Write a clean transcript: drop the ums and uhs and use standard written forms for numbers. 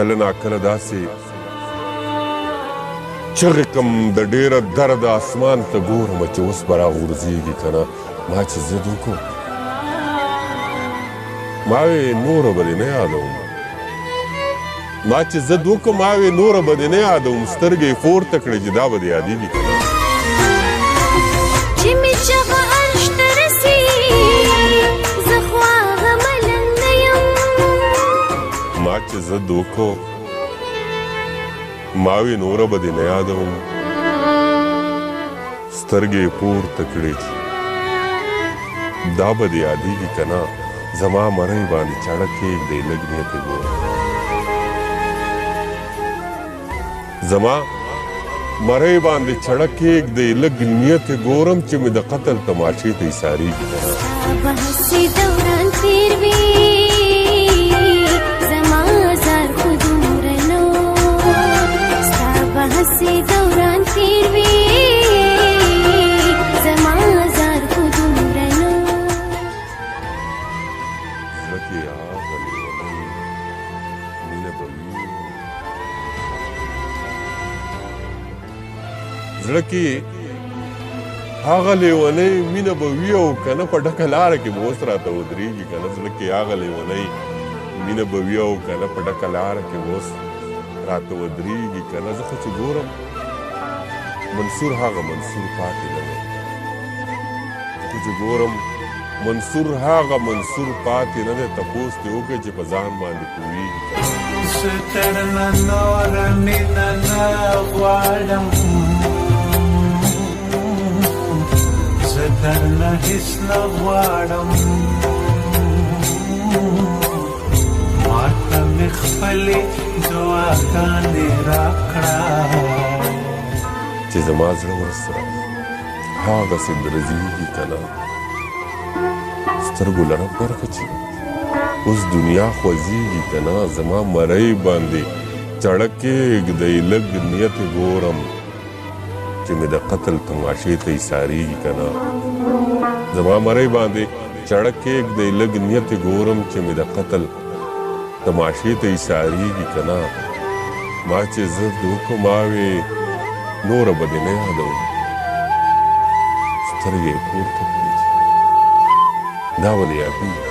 کله ناکله داسې چغې کوم د ډېره درده اسمان ته ګورم چې اوس به راغورځېږي که نه ما چې ضد وکړو ما وې نوره به دې نه یادوم ما چې ضد وکړو ما وې نوره به دې نه یادوم سترګې یې پورته کړې چې دا به دې یادېږي که نه چې مې چغه عرش ته رسي زه خو هغه ملنګه یم ما چې ضد وکړو ما وې نوره به دې نه یادوم سترګې یې پورته کړې چې دا به دې یادېږي که نه زما مرۍ باندې چاړه کښېږدئ لږ نیت یې ګوره زما مرۍ باندې چړه کښېږدئ لږ نیت یې ګورم چې مې د قتل تماشې ته ایسارېږي که نه ستا به هسې دوران تېر وي زما زار خو دومره نه و ستا به هسې دوران تېر وي زما زار خو دومره نه و زړه کې هغه لیونۍ مینه به وي زړه کې هغه لیونۍ مینه به وي او که نه په ډکه لاره کې به اوس راته ودرېږي که نه زړه کې هغه لیونۍ مینه به وي او که نه په ډکه لاره کې به اوس راته ودرېږي که نه زه خو چې ګورم منصور هغه منصور پاتې نه دی زه خو چې ګورم منصور هغه منصور پاتې نه دی تپوس دې وکړئ چې په ځان باندې پوهېږي که نه زه درنه نوره مینه نه غواړم زه درنه هېڅ نه غواړم ماته مې خپلې دعاګانې راکړه چې زما زړه ورسره هغسې درزېږي که نه سترګو له رب ورکړه چې اوس دنیا خوځېږي که نه زما مرۍ باندې چړه کښېږدئ لږ نیت یې ګورم چې مې د قتل تماشې ته ایسارېږي که نه زما مرۍ باندې چړه کښېږدئ لږ نیت یې ګورم چې مې د قتل تماشې ته ایسارېږي که نه ما چې ضد وکړو ما وې نوره به دې نه یادوم سترګې یې پورته کړې دا به دې یادېږي